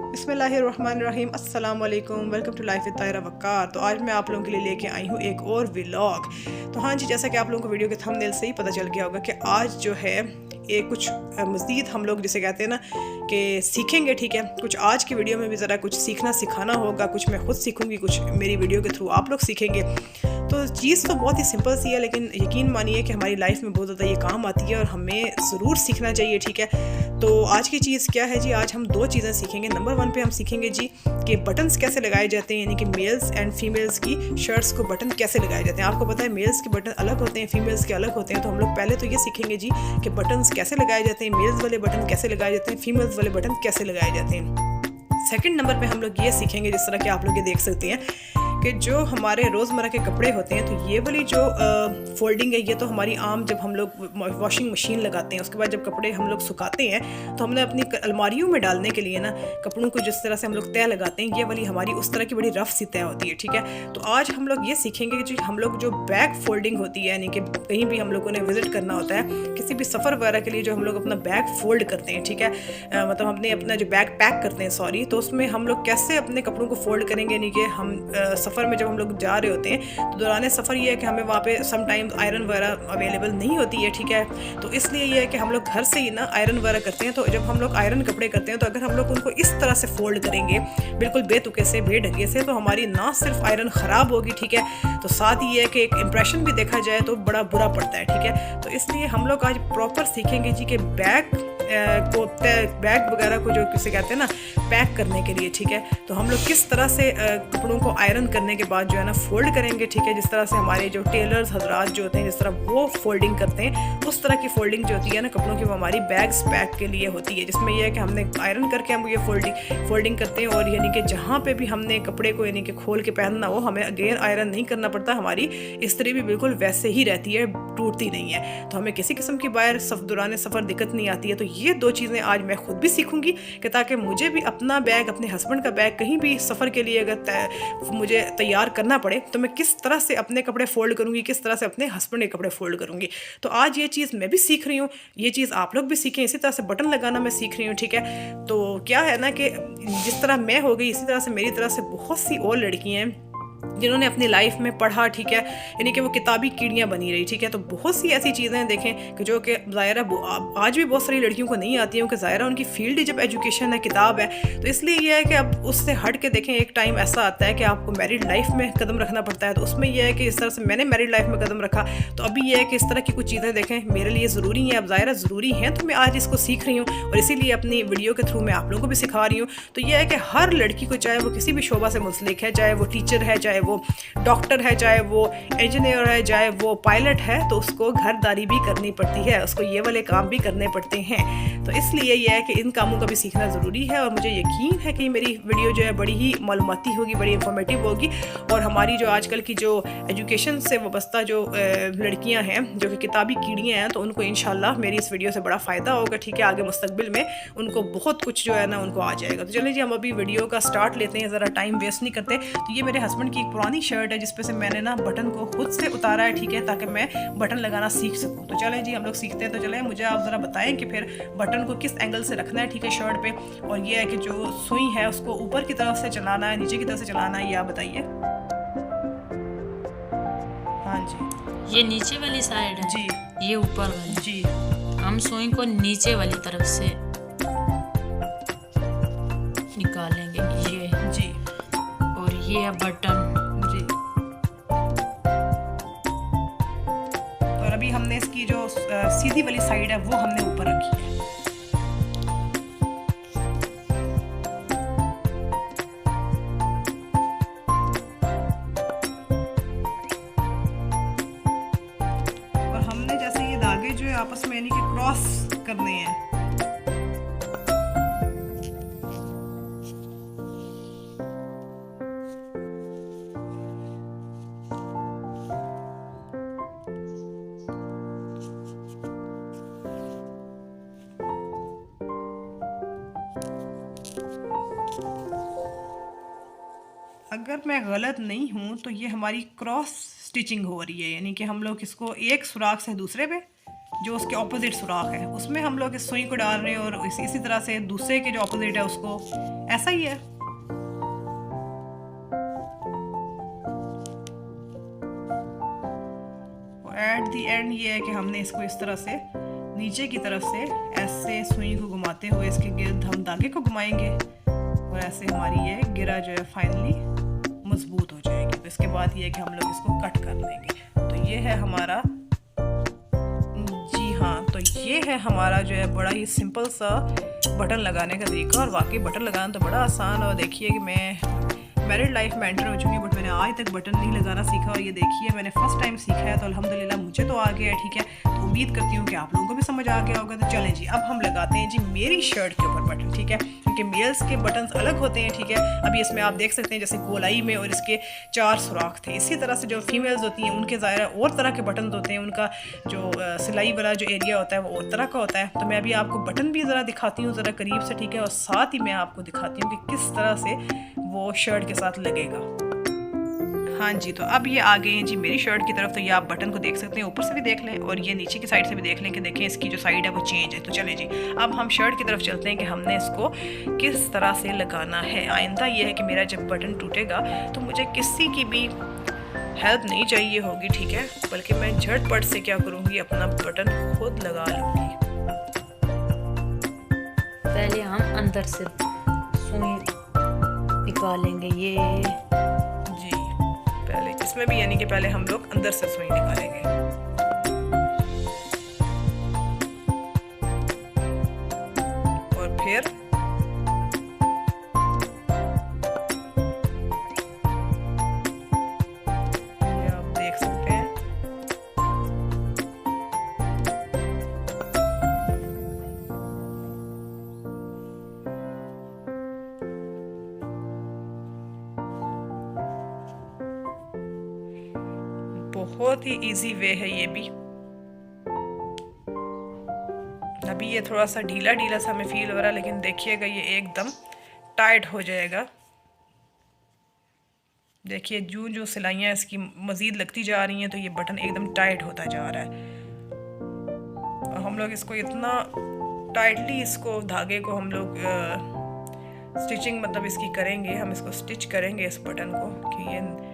बिस्मिल्लाहिर्रहमानिर्रहीम, अस्सलाम वालेकुम, welcome to life with Tahira Waqar. तो आज मैं आप लोगों के लिए लेके आई हूँ एक और व्लॉग। तो हाँ जी, जैसा कि आप लोगों को वीडियो के थंबनेल से ही पता चल गया होगा कि आज जो है ये कुछ मज़ीद हम लोग जिसे कहते हैं ना कि सीखेंगे। ठीक है, कुछ आज की वीडियो में भी ज़रा कुछ सीखना सिखाना होगा, कुछ मैं ख़ुद सीखूँगी, कुछ मेरी वीडियो के थ्रू आप लोग सीखेंगे। तो चीज़ तो बहुत ही सिंपल सी है, लेकिन यकीन मानिए कि हमारी लाइफ में बहुत ज़्यादा ये काम आती है और हमें ज़रूर सीखना चाहिए। ठीक है, तो आज की चीज़ क्या है जी, आज हम दो चीज़ें सीखेंगे। नंबर 1 पे हम सीखेंगे जी कि बटन्स कैसे लगाए जाते हैं, यानी कि मेल्स एंड फीमेल्स की शर्ट्स को बटन कैसे लगाए जाते हैं। आपको पता है मेल्स के बटन अलग होते हैं, फीमेल्स के अलग होते हैं। तो हम लोग पहले तो ये सीखेंगे जी कि बटन्स कैसे लगाए जाते हैं, मेल्स वाले बटन कैसे लगाए जाते हैं, फीमेल्स वाले बटन कैसे लगाए जाते हैं। सेकंड नंबर पे हम लोग ये सीखेंगे, जिस तरह के आप लोग ये देख सकते हैं कि जो हमारे रोज़मर्रा के कपड़े होते हैं, तो ये वाली जो फोल्डिंग है, ये तो हमारी आम जब हम लोग वॉशिंग मशीन लगाते हैं, उसके बाद जब कपड़े हम लोग सुखाते हैं तो हमने अपनी अलमारियों में डालने के लिए ना कपड़ों को जिस तरह से हम लोग तय लगाते हैं, ये वाली हमारी उस तरह की बड़ी रफ सी तय होती है। ठीक है, तो आज हम लोग ये सीखेंगे कि हम लोग जो बैग फोल्डिंग होती है, यानी कि कहीं भी हम लोगों ने विज़िट करना होता है, किसी भी सफ़र वगैरह के लिए जो हम लोग अपना बैग फोल्ड करते हैं, ठीक है, मतलब हमने अपना जो बैग पैक करते हैं, सॉरी, तो उसमें हम लोग कैसे अपने कपड़ों को फोल्ड करेंगे। यानी कि हम सफ़र में जब हम लोग जा रहे होते हैं तो दौरान सफ़र ये है कि हमें वहाँ पे समटाइम्स आयरन वगैरह अवेलेबल नहीं होती है। ठीक है, तो इसलिए ये है कि हम लोग घर से ही ना आयरन वगैरह करते हैं। तो जब हम लोग आयरन कपड़े करते हैं, तो अगर हम लोग उनको इस तरह से फोल्ड करेंगे बिल्कुल बेतुके से, बेढंगे से, तो हमारी ना सिर्फ आयरन ख़राब होगी, ठीक है, तो साथ ही है कि एक इम्प्रेशन भी देखा जाए तो बड़ा बुरा पड़ता है। ठीक है, तो इसलिए हम लोग आज प्रॉपर सीखेंगे जी कि बैग वगैरह को जो किसे कहते हैं ना पैक करने के लिए। ठीक है, तो हम लोग किस तरह से कपड़ों को आयरन करने के बाद जो है ना फोल्ड करेंगे। ठीक है, जिस तरह से हमारे जो टेलर्स हजरात जो होते हैं, जिस तरह वो फोल्डिंग करते हैं, उस तरह की फोल्डिंग जो होती है ना कपड़ों की, वो हमारी बैग्स पैक के लिए होती है, जिसमें यह है कि हमने आयरन करके हम ये फोल्डिंग करते हैं। और यानी कि जहाँ पे भी हमने कपड़े को यानी कि खोल के पहनना हो, हमें अगेन आयरन नहीं करना पड़ता, हमारी इस्त्री भी बिल्कुल वैसे ही रहती है, टूटती नहीं है, तो हमें किसी किस्म की बाहर दौरान सफ़र दिक्कत नहीं आती है। तो ये दो चीज़ें आज मैं खुद भी सीखूंगी कि ताकि मुझे भी अपना बैग, अपने हस्बैंड का बैग कहीं भी सफ़र के लिए अगर मुझे तैयार करना पड़े, तो मैं किस तरह से अपने कपड़े फोल्ड करूँगी, किस तरह से अपने हस्बैंड के कपड़े फोल्ड करूँगी। तो आज ये चीज़ मैं भी सीख रही हूँ, ये चीज़ आप लोग भी सीखें। इसी तरह से बटन लगाना मैं सीख रही हूँ। ठीक है, तो क्या है ना कि जिस तरह मैं हो गई, इसी तरह से मेरी तरह से बहुत सी और लड़कियाँ हैं जिन्होंने अपनी लाइफ में पढ़ा। ठीक है, यानी कि वो किताबी कीड़ियाँ बनी रही। ठीक है, तो बहुत सी ऐसी चीज़ें देखें कि जो कि ज़ाहिरा आज भी बहुत सारी लड़कियों को नहीं आती हैं, क्योंकि ज़ाहिरा उनकी फील्ड जब एजुकेशन है, किताब है। तो इसलिए यह है कि अब उससे हट के देखें, एक टाइम ऐसा आता है कि आपको मैरिड लाइफ में कदम रखना पड़ता है। तो उसमें यह है कि इस तरह से मैंने मैरिड लाइफ में कदम रखा, तो अभी यह है कि इस तरह की कुछ चीज़ें देखें मेरे लिए ज़रूरी हैं, अब ज़ाहिरा ज़रूरी हैं, तो मैं आज इसको सीख रही हूँ और इसीलिए अपनी वीडियो के थ्रू मैं आप लोगों को भी सिखा रही हूँ। तो यह है कि हर लड़की को, चाहे वो किसी भी शोबा से मुंसलिक है, चाहे वो टीचर है, चाहे वो डॉक्टर है, चाहे वो इंजीनियर है, चाहे वो पायलट है, तो उसको घरदारी भी करनी पड़ती है, उसको ये वाले काम भी करने पड़ते हैं। तो इसलिए यह है कि इन कामों का भी सीखना ज़रूरी है। और मुझे यकीन है कि मेरी वीडियो जो है बड़ी ही मालूमाती होगी, बड़ी इंफॉर्मेटिव होगी। और हमारी जो आजकल की जो एजुकेशन से वाबस्ता जो लड़कियां हैं, जो कि किताबी कीड़ियाँ हैं, तो उनको इंशाल्लाह मेरी इस वीडियो से बड़ा फ़ायदा होगा। ठीक है, आगे मुस्तकबिल में उनको बहुत कुछ जो है ना उनको आ जाएगा। तो चलिए जी, हम अभी वीडियो का स्टार्ट लेते हैं, ज़रा टाइम वेस्ट नहीं करते। तो ये मेरे हस्बैंड की एक पुरानी शर्ट है, जिस पे से मैंने ना बटन को खुद से उतारा है। ठीक है, ताकि मैं बटन लगाना सीख सकूं। तो चलें जी, हम लोग सीखते हैं। तो चलें, मुझे आप ज़रा बताएं कि फिर बटन को किस एंगल से रखना है। ठीक है, शर्ट पे, और ये है कि जो सुई है उसको ऊपर की तरफ से चलाना है, नीचे की तरफ से चलाना है, ये आप बताइए। हाँ जी, ये नीचे वाली साइड है जी, ये ऊपर वाली जी। हम सुई को नीचे वाली तरफ से निकालेंगे, ये जी, और ये है बटन। जी। और अभी हमने इसकी जो सीधी वाली साइड है वो हमने ऊपर रखी है। और हमने जैसे ये धागे जो है आपस में यानी कि क्रॉस करने हैं। अगर मैं गलत नहीं हूँ तो ये हमारी क्रॉस स्टिचिंग हो रही है, यानी कि हम लोग इसको एक सुराख से दूसरे पे जो उसके ऑपोजिट सुराख है उसमें हम लोग इस सुई को डाल रहे हैं और इसी तरह से दूसरे के जो ऑपोजिट है उसको ऐसा ही है। और एट द एंड ये है कि हमने इसको इस तरह से नीचे की तरफ से ऐसे सुई को घुमाते हुए इसके गिर्द हम धागे को घुमाएंगे और ऐसे हमारी ये गिरा जो है फाइनली मजबूत हो जाएगी। तो इसके बाद ये है कि हम लोग इसको कट कर लेंगे। तो ये है हमारा, जी हाँ, तो ये है हमारा जो है बड़ा ही सिंपल सा बटन लगाने का तरीका। और वाकई बटन लगाना तो बड़ा आसान। और देखिए कि मैं मैरिड लाइफ में एंटर हो चुकी हूँ बट मैंने आज तक बटन नहीं लगाना सीखा। और ये देखिए मैंने फर्स्ट टाइम सीखा है तो अल्हम्दुलिल्लाह मुझे तो आ गया है, ठीक है। तो उम्मीद करती हूँ कि आप लोगों को भी समझ आ गया होगा। तो चलें जी, अब हम लगाते हैं जी मेरी शर्ट के ऊपर बटन, ठीक है, क्योंकि मेल्स के बटन्स अलग होते हैं, ठीक है। अभी इसमें आप देख सकते हैं जैसे गोलाई में और इसके 4 सुराख थे। इसी तरह से जो फीमेल्स होती हैं उनके ज़ाहिर और तरह के बटन होते हैं, उनका जो सिलाई वाला जो एरिया होता है वो और तरह का होता है। तो मैं अभी आपको बटन भी ज़रा दिखाती हूँ ज़रा करीब से, ठीक है, और साथ ही मैं आपको दिखाती हूँ कि किस तरह से वो शर्ट के साथ लगेगा। हाँ जी, तो अब ये आ गए हैं जी मेरी शर्ट की तरफ। तो ये आप बटन को देख सकते हैं, ऊपर से भी देख लें और ये नीचे की साइड से भी देख लें कि देखें इसकी जो साइड है वो चेंज है। तो चलें जी, अब हम शर्ट की तरफ चलते हैं कि हमने इसको किस तरह से लगाना है। आइंदा ये है कि मेरा जब बटन टूटेगा तो मुझे किसी की भी हेल्प नहीं चाहिए होगी, ठीक है, बल्कि मैं झटपट से क्या करूँगी, अपना बटन खुद लगा लूँगी। पहले हम अंदर से सुई निकालेंगे ये जी, पहले इसमें भी यानी कि पहले हम लोग अंदर से सुई निकालेंगे। और फिर ये आप देख सकते हैं बहुत ही इजी वे है ये भी। अभी ये थोड़ा सा ढीला ढीला सा हमें फील हो रहा है, लेकिन देखिएगा ये एकदम टाइट हो जाएगा। देखिए जूं जूं सिलाइयाँ इसकी मज़ीद लगती जा रही हैं तो ये बटन एकदम टाइट होता जा रहा है। और हम लोग इसको इतना टाइटली इसको धागे को हम लोग स्टिचिंग मतलब इसकी करेंगे, हम इसको स्टिच करेंगे इस बटन को कि ये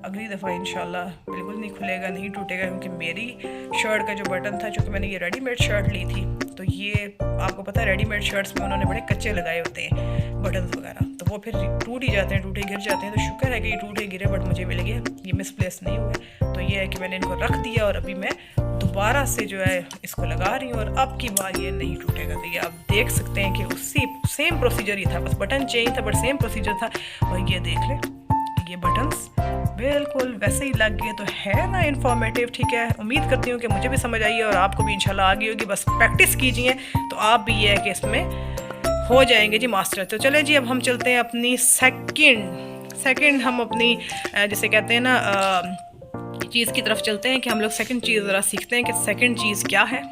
अगली दफ़ा इंशाल्लाह बिल्कुल नहीं खुलेगा, नहीं टूटेगा। क्योंकि मेरी शर्ट का जो बटन था, चूँकि मैंने ये रेडीमेड शर्ट ली थी, तो ये आपको पता है रेडीमेड शर्ट्स में उन्होंने बड़े कच्चे लगाए होते हैं बटन्स वगैरह, तो वो फिर टूट ही जाते हैं, टूटे गिर जाते हैं। तो शुक्र है कि ये टूटे गिरे बट मुझे मिल गया, ये मिसप्लेस नहीं हुए। तो ये है कि मैंने इनको रख दिया और अभी मैं दोबारा से जो है इसको लगा रही हूँ और अब की बार ये नहीं टूटेगा। तो ये आप देख सकते हैं कि उसी सेम प्रोसीजर ही था, बस बटन चेंज था बट सेम प्रोसीजर था। और ये देख लें ये बटन्स बिल्कुल वैसे ही लग गए। तो है ना इंफॉर्मेटिव, ठीक है। उम्मीद करती हूँ कि मुझे भी समझ आई है और आपको भी इंशाल्लाह आ गई होगी। बस प्रैक्टिस कीजिए तो आप भी ये है कि इसमें हो जाएंगे जी मास्टर। तो चले जी, अब हम चलते हैं अपनी सेकंड हम अपनी जिसे कहते हैं ना चीज़ की तरफ चलते हैं कि हम लोग सेकंड चीज़ ज़रा सीखते हैं कि सेकंड चीज़ क्या है।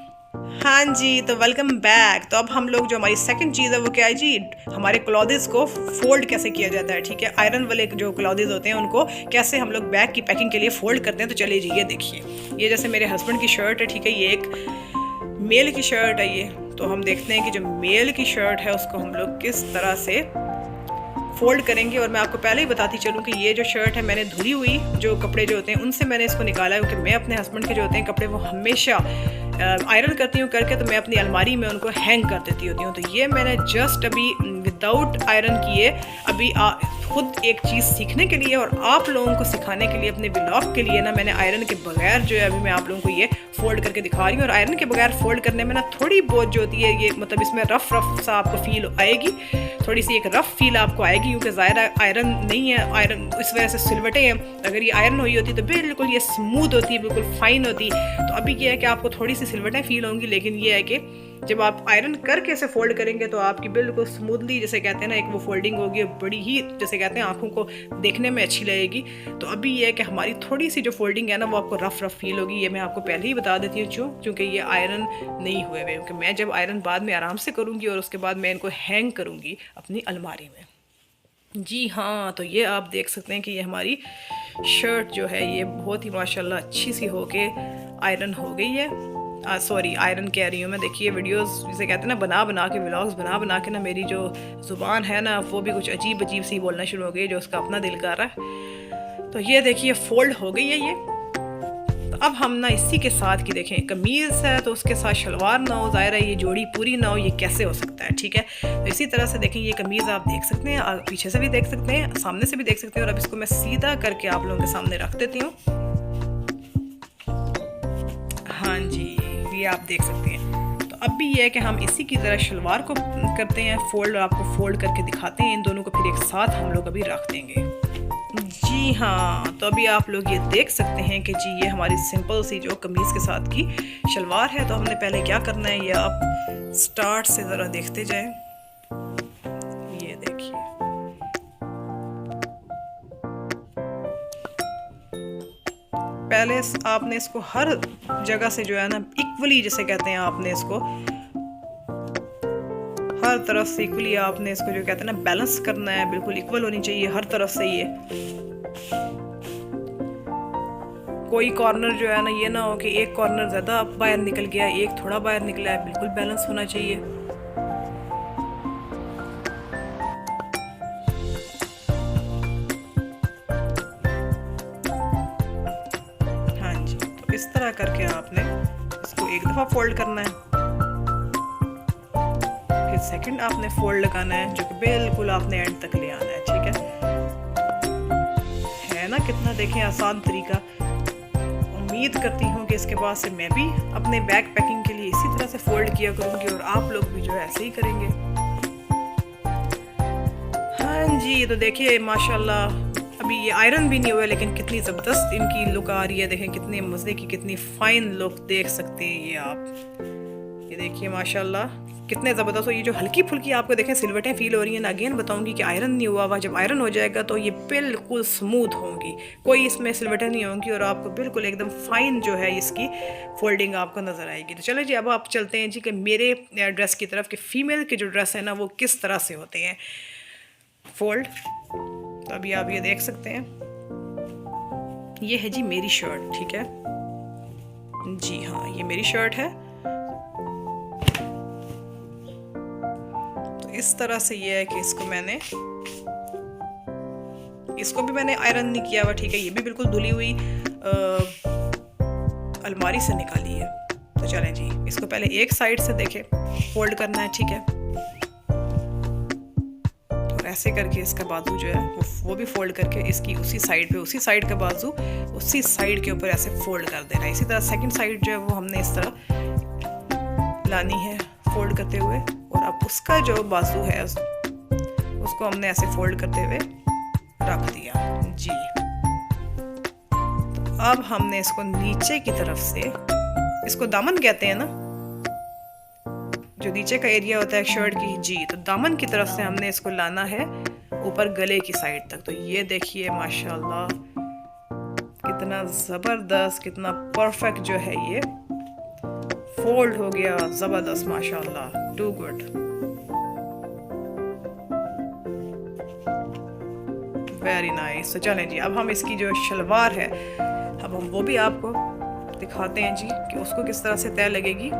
हाँ जी, तो वेलकम बैक। तो अब हम लोग जो हमारी सेकंड चीज़ है वो क्या है जी, हमारे क्लॉथेस को फोल्ड कैसे किया जाता है, ठीक है। आयरन वाले जो क्लॉथेस होते हैं उनको कैसे हम लोग बैग की पैकिंग के लिए फोल्ड करते हैं। तो चलिए जी, ये देखिए, ये जैसे मेरे हस्बैंड की शर्ट है, ठीक है, ये एक मेल की शर्ट है ये। तो हम देखते हैं कि जो मेल की शर्ट है उसको हम लोग किस तरह से फोल्ड करेंगे। और मैं आपको पहले ही बताती चलूँ कि ये जो शर्ट है मैंने धुली हुई जो कपड़े जो होते हैं उनसे मैंने इसको निकाला है, क्योंकि मैं अपने हस्बैंड के जो होते हैं कपड़े वो हमेशा आयरन करती हूँ करके, तो मैं अपनी अलमारी में उनको हैंग कर देती होती हूँ। तो ये मैंने जस्ट अभी विदाउट आयरन किए अभी खुद एक चीज़ सीखने के लिए और आप लोगों को सिखाने के लिए अपने ब्लॉग के लिए ना मैंने आयरन के बगैर जो है अभी मैं आप लोगों को ये फोल्ड करके दिखा रही हूँ। और आयरन के बगैर फोल्ड करने में ना थोड़ी बहुत जो होती है ये मतलब इसमें रफ सा आपको फील आएगी, थोड़ी सी एक रफ फील आपको आएगी, क्योंकि ज़ाहिर आयरन नहीं है, आयरन इस वजह से सिलवटें हैं। अगर ये आयरन हुई होती तो बिल्कुल ये स्मूथ होती, बिल्कुल फाइन होती। तो अभी ये है कि आपको थोड़ी सी सिलवटें फील होंगी, लेकिन ये है कि जब आप आयरन करके इसे फोल्ड करेंगे तो आपकी बिल्कुल स्मूथली जैसे कहते हैं ना एक वो फोल्डिंग होगी, बड़ी ही जैसे कहते हैं आंखों को देखने में अच्छी लगेगी। तो अभी ये है कि हमारी थोड़ी सी जो फोल्डिंग है ना वो आपको रफ फील होगी। ये मैं आपको पहले ही बता देती हूँ क्योंकि ये आयरन नहीं हुए हुए, क्योंकि मैं जब आयरन बाद में आराम से करूँगी और उसके बाद मैं इनको हैंग करूँगी अपनी अलमारी में। जी हाँ, तो ये आप देख सकते हैं कि ये हमारी शर्ट जो है ये बहुत ही माशाल्लाह अच्छी सी होके आयरन हो गई है। सॉरी आयरन कह रही हूँ मैं। देखिए वीडियोस जिसे कहते हैं ना बना बना के, व्लॉग्स बना बना के ना मेरी जो ज़ुबान है ना वो भी कुछ अजीब अजीब सी बोलना शुरू हो गई, जो उसका अपना दिल कर रहा है। तो ये देखिए फोल्ड हो गई है ये। तो अब हम ना इसी के साथ की देखें, कमीज़ है तो उसके साथ शलवार ना हो, ज़ाहिर है ये जोड़ी पूरी ना हो, ये कैसे हो सकता है, ठीक है। तो इसी तरह से देखें, ये कमीज़ आप देख सकते हैं, पीछे से भी देख सकते हैं, सामने से भी देख सकते हैं। और अब इसको मैं सीधा करके आप लोगों के सामने रख देती हूँ। हाँ जी, ये आप देख सकते हैं। तो अब भी ये है कि हम इसी की तरह शलवार को करते हैं फोल्ड, और आपको फोल्ड करके दिखाते हैं। इन दोनों को फिर एक साथ हम लोग अभी रख देंगे। जी हाँ, तो अभी आप लोग ये देख सकते हैं कि जी ये हमारी सिंपल सी जो कमीज़ के साथ की शलवार है। तो हमने पहले क्या करना है, ये आप स्टार्ट से ज़रा देखते जाएं। ये देखिए, पहले आपने इसको हर जगह से जो है ना इक्वली, जैसे कहते हैं, आपने इसको हर तरफ से इक्वली आपने इसको जो कहते हैं ना बैलेंस करना है, बिल्कुल इक्वल होनी चाहिए हर तरफ से। ये कोई कॉर्नर जो है ना ये ना हो कि एक कॉर्नर ज़्यादा बाहर निकल गया, एक थोड़ा बाहर निकला है, बिल्कुल बैलेंस होना चाहिए। हाँ जी, तो इस तरह करके आपने इसको एक दफ़ा फोल्ड करना है, फिर सेकंड आपने फोल्ड लगाना है, जो कि बिल्कुल आपने एंड तक ले आना है, ठीक है ना। कितना देखें आसान तरीका। उम्मीद करती हूँ कि इसके बाद से मैं भी अपने बैग पैकिंग के लिए इसी तरह से फोल्ड किया करूँगी, और आप लोग भी जो है ऐसे ही करेंगे। हाँ जी, तो देखिए माशाल्लाह अभी ये आयरन भी नहीं हुआ, लेकिन कितनी ज़बरदस्त इनकी लुक आ रही है। देखें कितने मज़े की, कितनी फ़ाइन लुक देख सकते हैं ये आप। ये देखिए माशाल्लाह कितने ज़बरदस्त हो। ये जो हल्की फुल्की आपको देखें सिलवटें फील हो रही हैं ना, अगेन बताऊंगी कि आयरन नहीं हुआ हुआ, जब आयरन हो जाएगा तो ये बिल्कुल स्मूथ होंगी, कोई इसमें सिलवटें नहीं होंगी, और आपको बिल्कुल एकदम फ़ाइन जो है इसकी फोल्डिंग आपको नज़र आएगी। तो चलो जी, अब आप चलते हैं जी कि मेरे ड्रेस की तरफ, कि फ़ीमेल के जो ड्रेस है ना वो किस तरह से होते हैं फोल्ड। तो अभी आप ये देख सकते हैं, ये है जी मेरी शर्ट, ठीक है जी हाँ, ये मेरी शर्ट है। इस तरह से ये है कि इसको भी मैंने आयरन नहीं किया हुआ, ठीक है। ये भी बिल्कुल धुली हुई अलमारी से निकाली है। तो चलें जी, इसको पहले एक साइड से देखें फोल्ड करना है, ठीक है। और ऐसे करके इसका बाजू जो है वो भी फोल्ड करके इसकी उसी साइड पे, उसी साइड का बाजू उसी साइड के ऊपर ऐसे फोल्ड कर देना है। इसी तरह सेकंड साइड जो है वो हमने इस तरह लानी है फोल्ड करते हुए, और अब उसका जो बाजू है उसको हमने ऐसे फोल्ड करते हुए रख दिया जी। तो अब हमने इसको नीचे की तरफ से, इसको दामन कहते हैं ना, जो नीचे का एरिया होता है शर्ट की जी, तो दामन की तरफ से हमने इसको लाना है ऊपर गले की साइड तक। तो ये देखिए माशाल्लाह कितना ज़बरदस्त, कितना परफेक्ट जो है ये फोल्ड हो गया, ज़बरदस्त माशाल्लाह, टू गुड। Very nice. तो चलें जी, अब हम इसकी जो शलवार है अब हम वो भी आपको दिखाते हैं जी कि उसको किस तरह से तय लगेगी।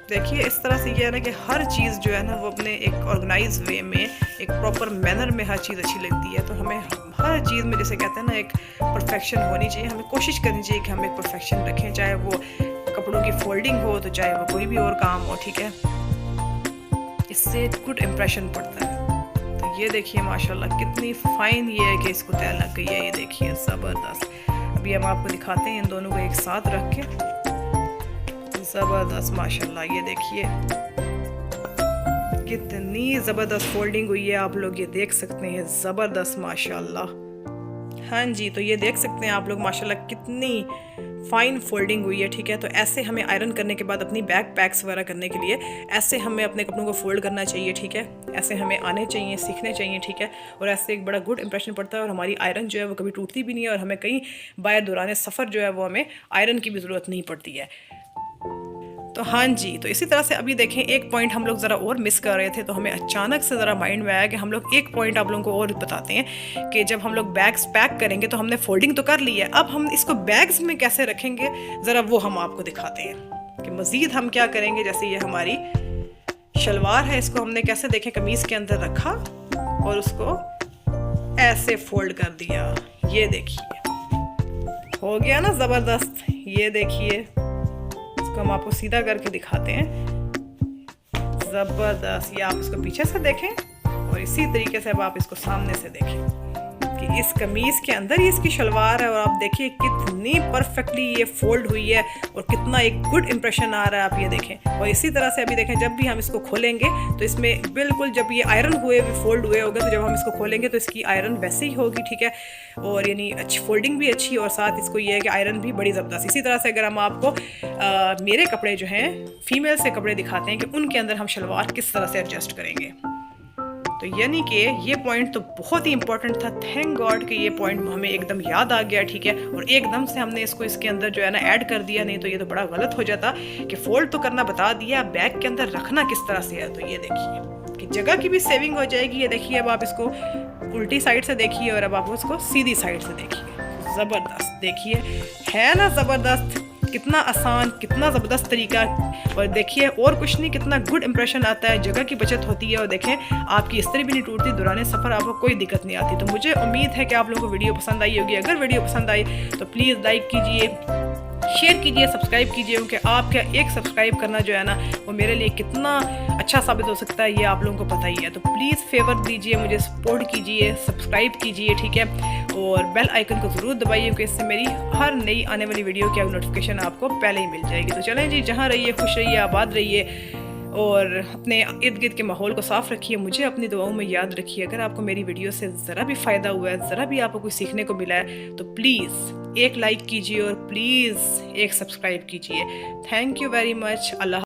देखिए इस तरह से ये है ना कि हर चीज़ जो है ना वो अपने एक ऑर्गेनाइज वे में, एक प्रॉपर मैनर में हर चीज़ अच्छी लगती है। तो हमें हर चीज़ में, जैसे कहते हैं ना, एक परफेक्शन होनी चाहिए। हमें कोशिश करनी चाहिए कि हम एक परफेक्शन रखें, चाहे वो कपड़ों की फोल्डिंग हो तो चाहे वो कोई भी और काम हो, ठीक है। इससे गुड इम्प्रेशन पड़ता है। तो ये देखिए माशाल्लाह कितनी फ़ाइन ये है कि इसको तय लग गई है। ये देखिए ज़बरदस्त। अभी हम आपको दिखाते हैं इन दोनों को एक साथ रख के, ज़बरदस्त माशाल्लाह। ये देखिए कितनी ज़बरदस्त फोल्डिंग हुई है, आप लोग ये देख सकते हैं, ज़बरदस्त माशाल्लाह। हाँ जी, तो ये देख सकते हैं आप लोग माशाल्लाह कितनी फ़ाइन फोल्डिंग हुई है, ठीक है। तो ऐसे हमें आयरन करने के बाद अपनी बैग पैक्स वगैरह करने के लिए ऐसे हमें अपने कपड़ों को फोल्ड करना चाहिए, ठीक है। ऐसे हमें आने चाहिए, सीखने चाहिए, ठीक है। और ऐसे एक बड़ा गुड इंप्रेशन पड़ता है, और हमारी आयरन जो है वो कभी टूटती भी नहीं है, और हमें कहीं बाहर दौरान सफ़र जो है वो हमें आयरन की भी ज़रूरत नहीं पड़ती है। तो हाँ जी, तो इसी तरह से अभी देखें एक पॉइंट हम लोग ज़रा और मिस कर रहे थे, तो हमें अचानक से ज़रा माइंड में आया कि हम लोग एक पॉइंट आप लोगों को और बताते हैं कि जब हम लोग बैग्स पैक करेंगे तो हमने फोल्डिंग तो कर ली है, अब हम इसको बैग्स में कैसे रखेंगे ज़रा वो हम आपको दिखाते हैं कि मज़ीद हम क्या करेंगे। जैसे ये हमारी शलवार है, इसको हमने कैसे देखें कमीज़ के अंदर रखा और उसको ऐसे फोल्ड कर दिया, ये देखिए हो गया ना ज़बरदस्त। ये देखिए इसको हम आपको सीधा करके दिखाते हैं, ज़बरदस्त। ये आप इसको पीछे से देखें और इसी तरीके से अब आप इसको सामने से देखें कि इस कमीज़ के अंदर ही इसकी शलवार है और आप देखिए कितनी परफेक्टली ये फोल्ड हुई है और कितना एक गुड इंप्रेशन आ रहा है, आप ये देखें। और इसी तरह से अभी देखें जब भी हम इसको खोलेंगे तो इसमें बिल्कुल जब ये आयरन हुए फोल्ड हुए होगा तो जब हम इसको खोलेंगे तो इसकी आयरन वैसे ही होगी, ठीक है। और यानी अच्छी फोल्डिंग भी अच्छी और साथ इसको ये है कि आयरन भी बड़ी ज़बरदस्त। इसी तरह से अगर हम आपको मेरे कपड़े जो हैं फीमेल से कपड़े दिखाते हैं कि उनके अंदर हम शलवार किस तरह से एडजस्ट करेंगे, तो यानी कि ये पॉइंट तो बहुत ही इंपॉर्टेंट था। थैंक गॉड कि ये पॉइंट हमें एकदम याद आ गया, ठीक है। और एकदम से हमने इसको इसके अंदर जो है ना ऐड कर दिया, नहीं तो ये तो बड़ा गलत हो जाता कि फोल्ड तो करना बता दिया, बैग के अंदर रखना किस तरह से है। तो ये देखिए कि जगह की भी सेविंग हो जाएगी। ये देखिए अब आप इसको उल्टी साइड से देखिए और अब आप उसको सीधी साइड से देखिए, ज़बरदस्त। देखिए है ना ज़बरदस्त, कितना आसान, कितना ज़बरदस्त तरीका। और देखिए और कुछ नहीं, कितना गुड इंप्रेशन आता है, जगह की बचत होती है। और देखें आपकी इस्त्री भी नहीं टूटती, दौरान सफ़र आपको कोई दिक्कत नहीं आती। तो मुझे उम्मीद है कि आप लोगों को वीडियो पसंद आई होगी। अगर वीडियो पसंद आई तो प्लीज़ लाइक कीजिए, शेयर कीजिए, सब्सक्राइब कीजिए, क्योंकि आपका एक सब्सक्राइब करना जो है ना वो मेरे लिए कितना अच्छा साबित हो सकता है ये आप लोगों को पता ही है। तो प्लीज़ फेवर दीजिए, मुझे सपोर्ट कीजिए, सब्सक्राइब कीजिए, ठीक है। और बेल आइकन को ज़रूर दबाइए क्योंकि इससे मेरी हर नई आने वाली वीडियो की नोटिफिकेशन आपको पहले ही मिल जाएगी। तो चलें जी, जहाँ रहिए खुश रहिए, आबाद रहिए और अपने इर्द गिर्द के माहौल को साफ़ रखिए। मुझे अपनी दुआओं में याद रखिए। अगर आपको मेरी वीडियो से ज़रा भी फ़ायदा हुआ है, ज़रा भी आपको कुछ सीखने को मिला है तो प्लीज़ एक लाइक कीजिए और प्लीज़ एक सब्सक्राइब कीजिए। Thank you very much. Allah.